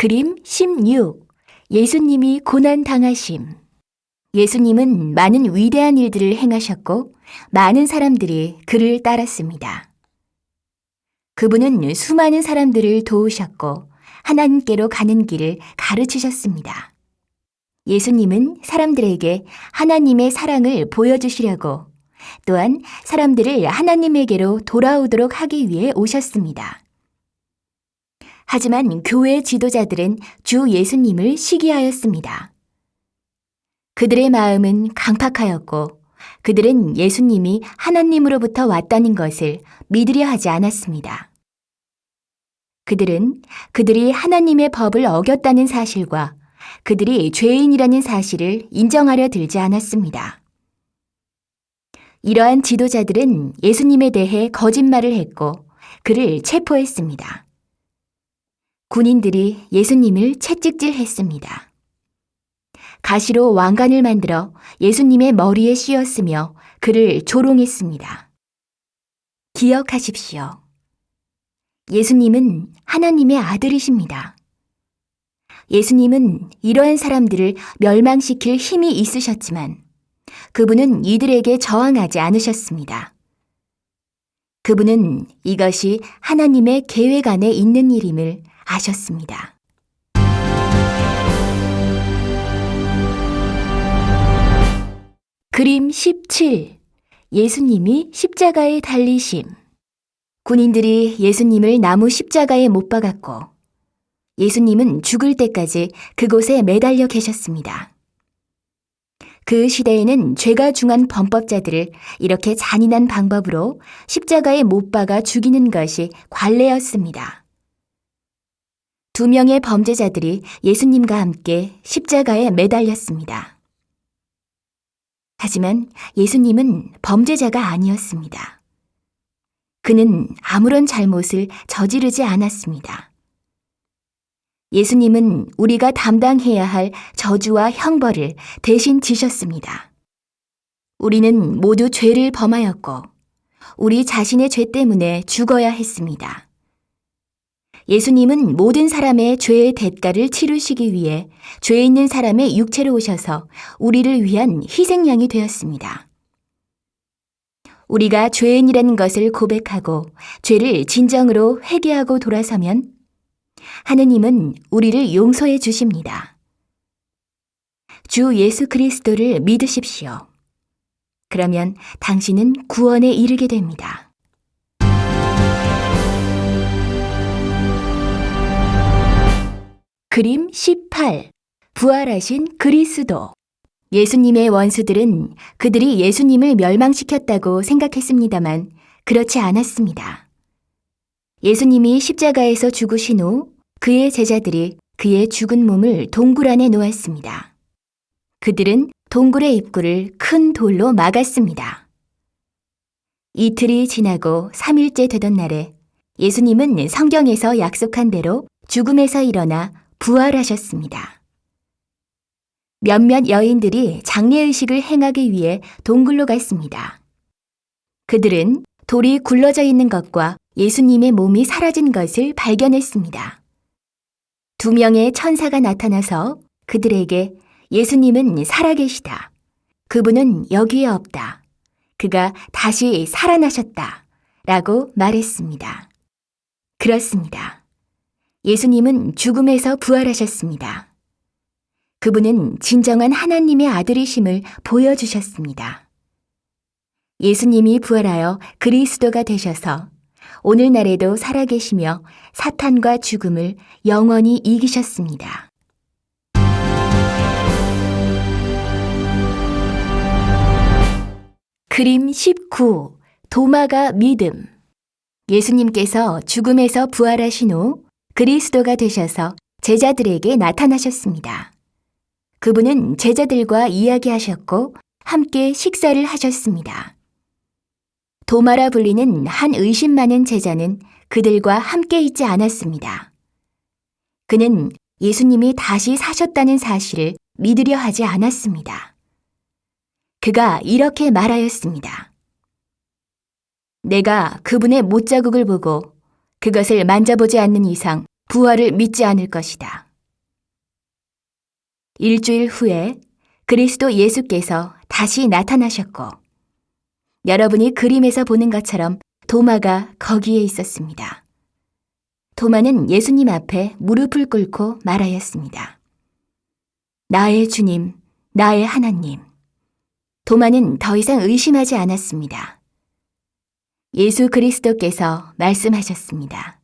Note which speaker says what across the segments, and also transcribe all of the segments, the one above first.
Speaker 1: 그림 16. 예수님이 고난당하심. 예수님은 많은 위대한 일들을 행하셨고 많은 사람들이 그를 따랐습니다. 그분은 수많은 사람들을 도우셨고 하나님께로 가는 길을 가르치셨습니다. 예수님은 사람들에게 하나님의 사랑을 보여주시려고 또한 사람들을 하나님에게로 돌아오도록 하기 위해 오셨습니다. 하지만 교회 지도자들은 주 예수님을 시기하였습니다. 그들의 마음은 강팍하였고 그들은 예수님이 하나님으로부터 왔다는 것을 믿으려 하지 않았습니다. 그들은 그들이 하나님의 법을 어겼다는 사실과 그들이 죄인이라는 사실을 인정하려 들지 않았습니다. 이러한 지도자들은 예수님에 대해 거짓말을 했고 그를 체포했습니다. 군인들이 예수님을 채찍질했습니다. 가시로 왕관을 만들어 예수님의 머리에 씌웠으며 그를 조롱했습니다. 기억하십시오. 예수님은 하나님의 아들이십니다. 예수님은 이러한 사람들을 멸망시킬 힘이 있으셨지만 그분은 이들에게 저항하지 않으셨습니다. 그분은 이것이 하나님의 계획 안에 있는 일임을 아셨습니다. 그림 17. 예수님이 십자가에 달리심. 군인들이 예수님을 나무 십자가에 못 박았고 예수님은 죽을 때까지 그곳에 매달려 계셨습니다. 그 시대에는 죄가 중한 범법자들을 이렇게 잔인한 방법으로 십자가에 못 박아 죽이는 것이 관례였습니다. 2명의 범죄자들이 예수님과 함께 십자가에 매달렸습니다. 하지만 예수님은 범죄자가 아니었습니다. 그는 아무런 잘못을 저지르지 않았습니다. 예수님은 우리가 담당해야 할 저주와 형벌을 대신 지셨습니다. 우리는 모두 죄를 범하였고 우리 자신의 죄 때문에 죽어야 했습니다. 예수님은 모든 사람의 죄의 대가를 치르시기 위해 죄 있는 사람의 육체로 오셔서 우리를 위한 희생양이 되었습니다. 우리가 죄인이라는 것을 고백하고 죄를 진정으로 회개하고 돌아서면 하느님은 우리를 용서해 주십니다. 주 예수 그리스도를 믿으십시오. 그러면 당신은 구원에 이르게 됩니다. 그림 18. 부활하신 그리스도. 예수님의 원수들은 그들이 예수님을 멸망시켰다고 생각했습니다만 그렇지 않았습니다. 예수님이 십자가에서 죽으신 후 그의 제자들이 그의 죽은 몸을 동굴 안에 놓았습니다. 그들은 동굴의 입구를 큰 돌로 막았습니다. 이틀이 지나고 3일째 되던 날에 예수님은 성경에서 약속한 대로 죽음에서 일어나 부활하셨습니다. 몇몇 여인들이 장례의식을 행하기 위해 동굴로 갔습니다. 그들은 돌이 굴러져 있는 것과 예수님의 몸이 사라진 것을 발견했습니다. 2명의 천사가 나타나서 그들에게 예수님은 살아계시다. 그분은 여기에 없다. 그가 다시 살아나셨다. 라고 말했습니다. 그렇습니다. 예수님은 죽음에서 부활하셨습니다. 그분은 진정한 하나님의 아들이심을 보여주셨습니다. 예수님이 부활하여 그리스도가 되셔서 오늘날에도 살아계시며 사탄과 죽음을 영원히 이기셨습니다. 그림 19. 도마가 믿음. 예수님께서 죽음에서 부활하신 후 그리스도가 되셔서 제자들에게 나타나셨습니다. 그분은 제자들과 이야기하셨고 함께 식사를 하셨습니다. 도마라 불리는 한 의심 많은 제자는 그들과 함께 있지 않았습니다. 그는 예수님이 다시 사셨다는 사실을 믿으려 하지 않았습니다. 그가 이렇게 말하였습니다. 내가 그분의 못자국을 보고 그것을 만져보지 않는 이상 부활을 믿지 않을 것이다. 일주일 후에 그리스도 예수께서 다시 나타나셨고, 여러분이 그림에서 보는 것처럼 도마가 거기에 있었습니다. 도마는 예수님 앞에 무릎을 꿇고 말하였습니다. 나의 주님, 나의 하나님. 도마는 더 이상 의심하지 않았습니다. 예수 그리스도께서 말씀하셨습니다.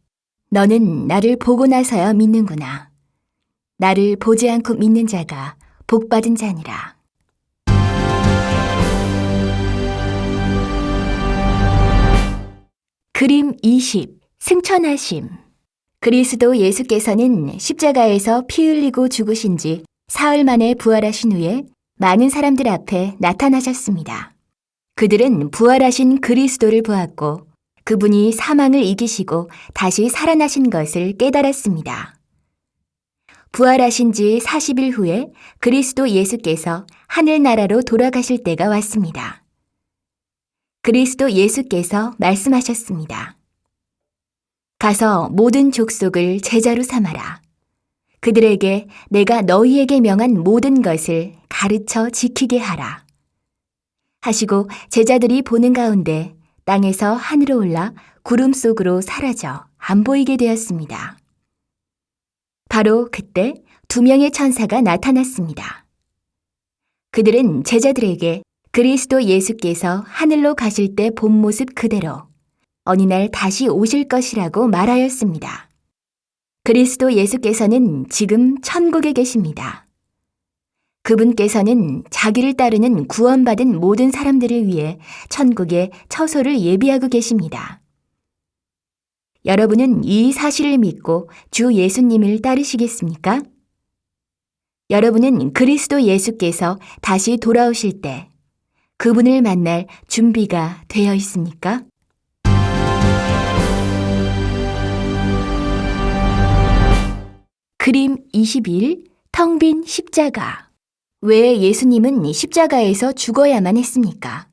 Speaker 1: 너는 나를 보고 나서야 믿는구나. 나를 보지 않고 믿는 자가 복받은 자니라. 그림 20. 승천하심. 그리스도 예수께서는 십자가에서 피 흘리고 죽으신 지 사흘 만에 부활하신 후에 많은 사람들 앞에 나타나셨습니다. 그들은 부활하신 그리스도를 보았고 그분이 사망을 이기시고 다시 살아나신 것을 깨달았습니다. 부활하신 지 40일 후에 그리스도 예수께서 하늘나라로 돌아가실 때가 왔습니다. 그리스도 예수께서 말씀하셨습니다. 가서 모든 족속을 제자로 삼아라. 그들에게 내가 너희에게 명한 모든 것을 가르쳐 지키게 하라. 하시고 제자들이 보는 가운데 땅에서 하늘로 올라 구름 속으로 사라져 안 보이게 되었습니다. 바로 그때 2명의 천사가 나타났습니다. 그들은 제자들에게 그리스도 예수께서 하늘로 가실 때 본 모습 그대로 어느 날 다시 오실 것이라고 말하였습니다. 그리스도 예수께서는 지금 천국에 계십니다. 그분께서는 자기를 따르는 구원받은 모든 사람들을 위해 천국에 처소를 예비하고 계십니다. 여러분은 이 사실을 믿고 주 예수님을 따르시겠습니까? 여러분은 그리스도 예수께서 다시 돌아오실 때 그분을 만날 준비가 되어 있습니까? 그림 21. 텅 빈 십자가. 왜 예수님은 십자가에서 죽어야만 했습니까?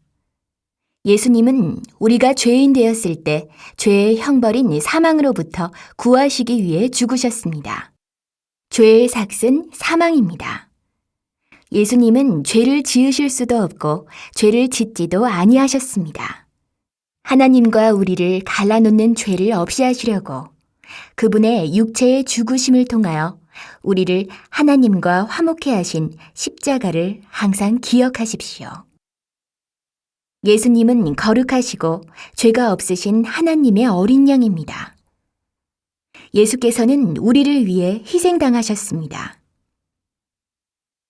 Speaker 1: 예수님은 우리가 죄인 되었을 때 죄의 형벌인 사망으로부터 구하시기 위해 죽으셨습니다. 죄의 삭은 사망입니다. 예수님은 죄를 지으실 수도 없고 죄를 짓지도 아니하셨습니다. 하나님과 우리를 갈라놓는 죄를 없이 하시려고 그분의 육체의 죽으심을 통하여 우리를 하나님과 화목케 하신 십자가를 항상 기억하십시오. 예수님은 거룩하시고 죄가 없으신 하나님의 어린 양입니다. 예수께서는 우리를 위해 희생당하셨습니다.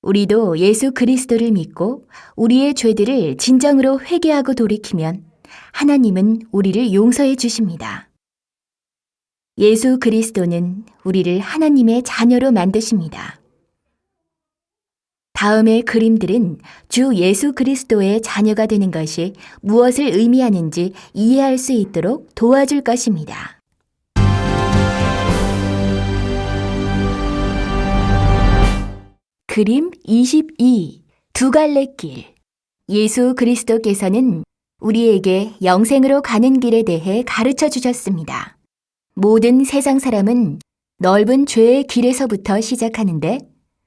Speaker 1: 우리도 예수 그리스도를 믿고 우리의 죄들을 진정으로 회개하고 돌이키면 하나님은 우리를 용서해 주십니다. 예수 그리스도는 우리를 하나님의 자녀로 만드십니다. 다음의 그림들은 주 예수 그리스도의 자녀가 되는 것이 무엇을 의미하는지 이해할 수 있도록 도와줄 것입니다. 그림 22. 두 갈래 길. 예수 그리스도께서는 우리에게 영생으로 가는 길에 대해 가르쳐 주셨습니다. 모든 세상 사람은 넓은 죄의 길에서부터 시작하는데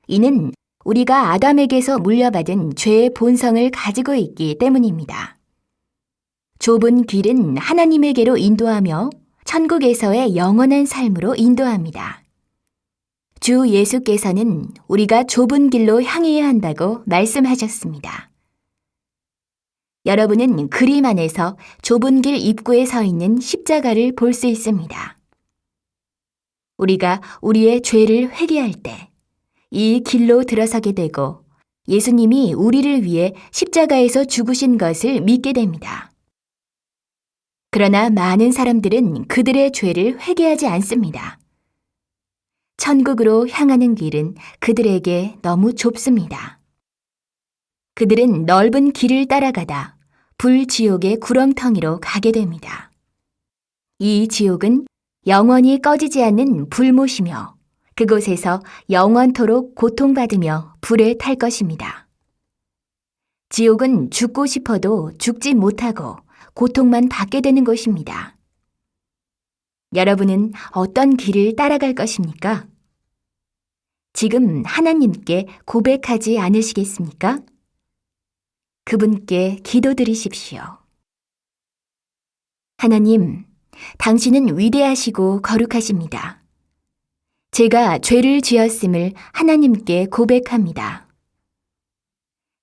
Speaker 1: 이는 우리가 아담에게서 물려받은 죄의 본성을 가지고 있기 때문입니다. 좁은 길은 하나님에게로 인도하며 천국에서의 영원한 삶으로 인도합니다. 주 예수께서는 우리가 좁은 길로 향해야 한다고 말씀하셨습니다. 여러분은 그림 안에서 좁은 길 입구에 서 있는 십자가를 볼 수 있습니다. 우리가 우리의 죄를 회개할 때 이 길로 들어서게 되고 예수님이 우리를 위해 십자가에서 죽으신 것을 믿게 됩니다. 그러나 많은 사람들은 그들의 죄를 회개하지 않습니다. 천국으로 향하는 길은 그들에게 너무 좁습니다. 그들은 넓은 길을 따라가다 불지옥의 구렁텅이로 가게 됩니다. 이 지옥은 영원히 꺼지지 않는 불못이며 그곳에서 영원토록 고통받으며 불에 탈 것입니다. 지옥은 죽고 싶어도 죽지 못하고 고통만 받게 되는 곳입니다. 여러분은 어떤 길을 따라갈 것입니까? 지금 하나님께 고백하지 않으시겠습니까? 그분께 기도드리십시오. 하나님, 당신은 위대하시고 거룩하십니다. 제가 죄를 지었음을 하나님께 고백합니다.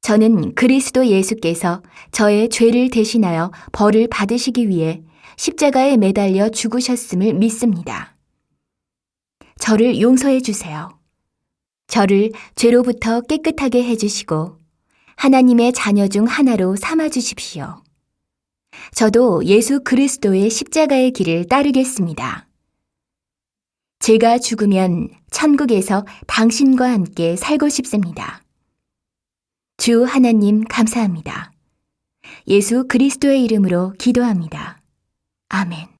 Speaker 1: 저는 그리스도 예수께서 저의 죄를 대신하여 벌을 받으시기 위해 십자가에 매달려 죽으셨음을 믿습니다. 저를 용서해 주세요. 저를 죄로부터 깨끗하게 해주시고 하나님의 자녀 중 하나로 삼아 주십시오. 저도 예수 그리스도의 십자가의 길을 따르겠습니다. 제가 죽으면 천국에서 당신과 함께 살고 싶습니다. 주 하나님 감사합니다. 예수 그리스도의 이름으로 기도합니다. 아멘.